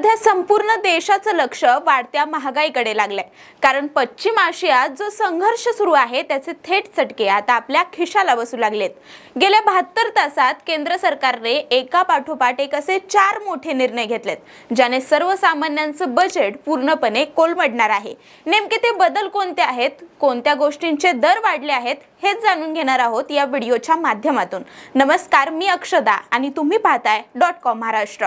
सध्या संपूर्ण देशाचं लक्ष वाढत्या महागाईकडे लागलंय, कारण पश्चिम आशियात जो संघर्ष सुरू आहे त्याचे थेट चटके आता आपल्या खिशाला बसू लागलेत। गेल्या 72 तासात केंद्र सरकारने एका पाठोपाठ एक असे 4 मोठे निर्णय घेतलेत, ज्याने सर्वसामान्यांचं बजेट पूर्णपणे कोलमडणार आहे। नेमके ते बदल कोणते आहेत, कोणत्या गोष्टींचे दर वाढले आहेत, हेच जाणून घेणार आहोत या व्हिडिओच्या माध्यमातून। नमस्कार, मी अक्षदा आणि तुम्ही पाहताय .com महाराष्ट्र।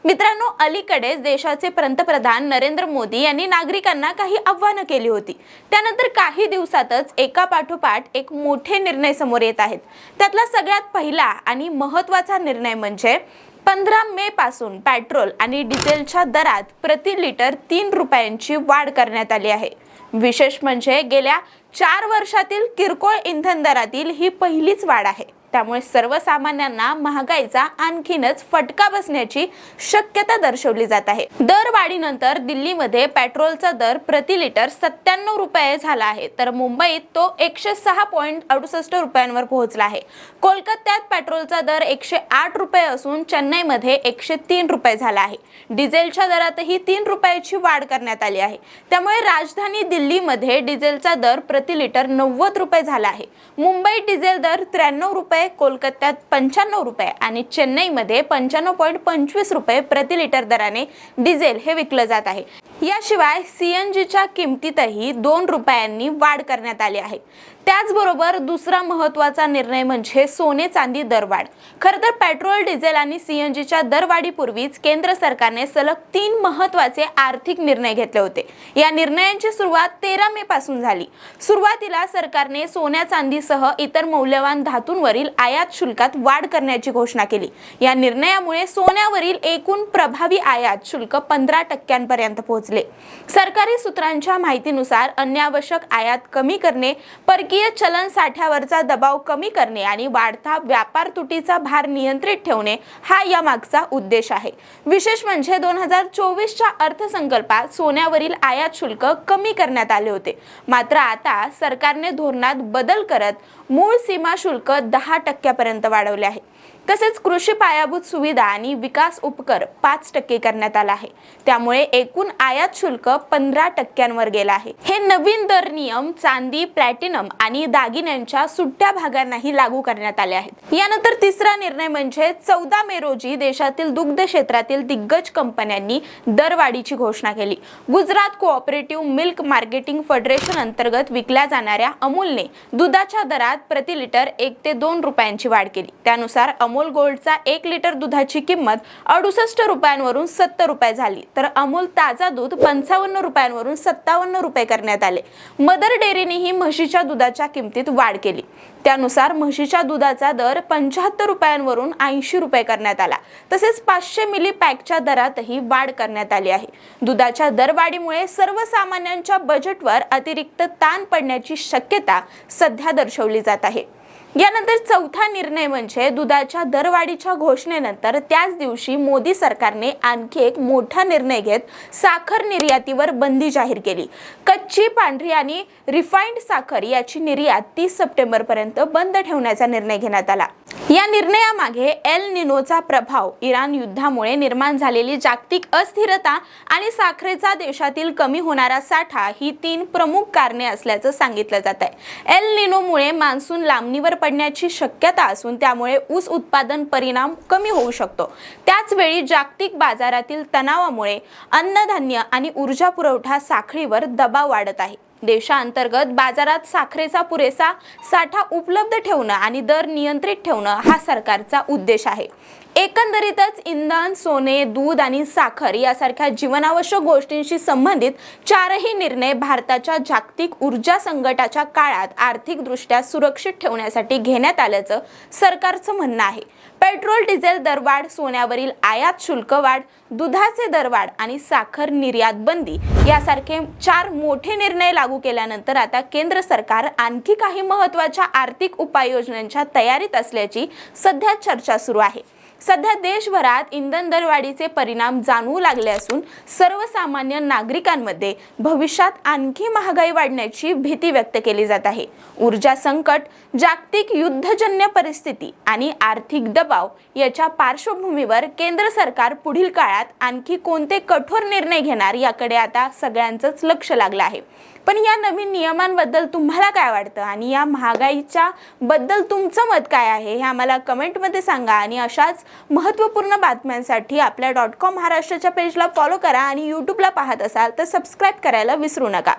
मित्रांनो, अलीकडेच देशाचे पंतप्रधान नरेंद्र मोदी यांनी नागरिकांना काही आव्हानं केली होती। त्यानंतर काही दिवसातच एका पाठोपाठ एक मोठे निर्णय समोर येत आहेत। त्यातला सगळ्यात पहिला आणि महत्त्वाचा निर्णय म्हणजे 15 मे पासून पेट्रोल आणि डिझेलच्या दरात प्रति लिटर 3 रुपयांची वाढ करण्यात आली आहे। विशेष म्हणजे गेल्या 4 वर्षातील किरकोळ इंधन दरातील ही पहिलीच वाढ आहे। त्यामुळे सर्वसामान्यांना महागाईचा आणखीनच फटका बसण्याची शक्यता दर्शवली जात आहे। दरवाढीनंतर दिल्लीमध्ये पेट्रोलचा दर प्रति लिटर 97 रुपये झाला आहे, तर मुंबईत तो 106.68 रुपयांवर पोहोचला आहे। कोलकात्यात पेट्रोलचा दर 108 रुपये असून चेन्नईमध्ये 103 रुपये झाला आहे। डिझेलच्या दरातही 3 रुपयाची वाढ करण्यात आली आहे। त्यामुळे राजधानी दिल्लीमध्ये डिझेलचा दर प्रति लिटर 90 रुपये झाला आहे। मुंबईत डिझेल दर 93 रुपये, कोलकात्यात 95 रुपये आणि चेन्नईमध्ये 95.25 रुपये प्रति लिटर दराने डिझेल हे विकलं जात आहे। याशिवाय सीएनजीच्या किमतीतही 2 रुपयांनी वाढ करण्यात आली आहे। त्याचबरोबर दुसरा महत्त्वाचा निर्णय म्हणजे सोने चांदी दरवाढ। खरं तर पेट्रोल, डिझेल आणि सीएनजीच्या दरवाढीपूर्वीच केंद्र सरकारने सलग 3 महत्त्वाचे आर्थिक निर्णय घेतले होते। या निर्णयांची सुरुवात 13 मे पासून झाली। सुरुवातीला सरकारने सोन्या चांदीसह इतर मौल्यवान धातूंवरील आयात शुल्कात वाढ करण्याची घोषणा केली। या निर्णयामुळे सोन्यावरील एकूण प्रभावी आयात शुल्क 15% पोहोचले। सरकारी सूत्रांच्या माहितीनुसार अत्यावश्यक आयात कमी करणे, परकीय चलन साठ्यावरचा दबाव कमी करणे आणि वाढता व्यापार तुटीचा भार नियंत्रित ठेवणे हा यामागचा उद्देश आहे। विशेष म्हणजे 2024च्या अर्थसंकल्पात सोन्यावरील आयात शुल्क कमी करण्यात आले होते, मात्र आता सरकारने धोरणात बदल करत मूळ सीमा शुल्क 10% पर्यंत वाढवले आहे। तसेच कृषी पायाभूत सुविधा आणि विकास उपकर 5% करण्यात आला आहे। त्यामुळे एकूण आयात शुल्क 15% गेला आहे। हे नवीन दर नियम चांदी, प्लॅटिनम आणि दागिन्यांच्या सुट्ट्या भागांनाही लागू करण्यात आले आहेत। यानंतर तिसरा निर्णय म्हणजे 14 मे रोजी देशातील दुग्ध क्षेत्रातील दिग्गज कंपन्यांनी दरवाढीची घोषणा केली। Gujarat cooperative milk marketing federation अंतर्गत विकल्या जाणाऱ्या अमूलने दुधाच्या दरात प्रति लिटर 1 ते 2 रुपयांची वाढ केली। त्यानुसार अमूल गोल्डचा 1 लिटर दुधाची किंमत 68 रुपयांवरून 70 रुपये झाली, तर अमूल ताजा दूध 55 रुपयांवरून 57 रुपये करण्यात आले। मदर डेअरीनेही म्हशीच्या दुधाच्या किमतीत वाढ केली। त्यानुसार म्हशीच्या दुधाचा दर 75 रुपयांवरून 80 रुपये करण्यात आला। तसेच 500 मिली पॅकच्या दरातही वाढ करण्यात आली आहे। दुधाच्या दरवाढीमुळे सर्वसामान्यांच्या बजेटवर अतिरिक्त ताण पडण्याची शक्यता सध्या दर्शवली जात आहे। यानंतर चौथा निर्णय म्हणजे दुधाच्या दरवाढीच्या घोषणेनंतर त्याच दिवशी मोदी सरकारने आणखी एक मोठा निर्णय घेत साखर निर्यातीवर बंदी जाहीर केली। कच्ची, पांढरी आणि रिफाइंड साखर याची निर्यात 30 सप्टेंबर पर्यंत बंद ठेवण्याचा निर्णय घेण्यात आला। या निर्णयामागे एल निनोचा प्रभाव, इराण युद्धामुळे निर्माण झालेली जागतिक अस्थिरता आणि साखरेचा देशातील कमी होणारा साठा ही 3 प्रमुख कारणे असल्याचं सांगितलं जात आहे। एल निनोमुळे मान्सून लांबणीवर पडण्याची शक्यता असून त्यामुळे ऊस उत्पादन परिणाम कमी होऊ शकतो। त्याच वेळी जागतिक बाजारातील तणावामुळे अन्नधान्य आणि ऊर्जा पुरवठा साखळीवर दबाव वाढत आहे। देशांतर्गत बाजारात साखरेचा पुरेसा साठा उपलब्ध ठेवणं आणि दर नियंत्रित ठेवणं हा सरकारचा उद्देश आहे। एकंदरीतच इंधन, सोने, दूध आणि साखर यासारख्या जीवनावश्यक गोष्टींशी संबंधित 4ही निर्णय भारताच्या जागतिक ऊर्जा संकटाच्या काळात आर्थिकदृष्ट्या सुरक्षित ठेवण्यासाठी घेण्यात आल्याचं सरकारचं म्हणणं आहे। पेट्रोल, डिझेल दरवाढ, सोन्यावरील आयात शुल्क वाढ, दुधाचे दरवाढ आणि साखर निर्यात बंदी यासारखे 4 मोठे निर्णय लागू केल्यानंतर आता केंद्र सरकार आणखी काही महत्त्वाच्या आर्थिक उपाययोजनांच्या तयारीत असल्याची सध्या चर्चा सुरू आहे। सध्या देशभरात इंधन दरवाढीचे परिणाम जाणवू लागले असून सर्वसामान्य नागरिकांमध्ये भविष्यात आणखी महागाई वाढण्याची भीती व्यक्त केली जात आहे। ऊर्जा संकट, जागतिक युद्धजन्य परिस्थिती आणि आर्थिक दबाव याच्या पार्श्वभूमीवर केंद्र सरकार पुढील काळात आणखी कोणते कठोर निर्णय घेणार याकडे आता सगळ्यांचंच लक्ष लागलं आहे। पण या नवीन नियमांबद्दल तुम्हाला काय वाटतं आणि या महागाईच्या बद्दल तुमचं मत काय आहे हे आम्हाला कमेंटमध्ये सांगा। आणि अशाच महत्त्वपूर्ण बातम्यांसाठी आपल्या .com महाराष्ट्राच्या पेजला फॉलो करा आणि यूट्यूबला पाहत असाल तर सबस्क्राईब करायला विसरू नका।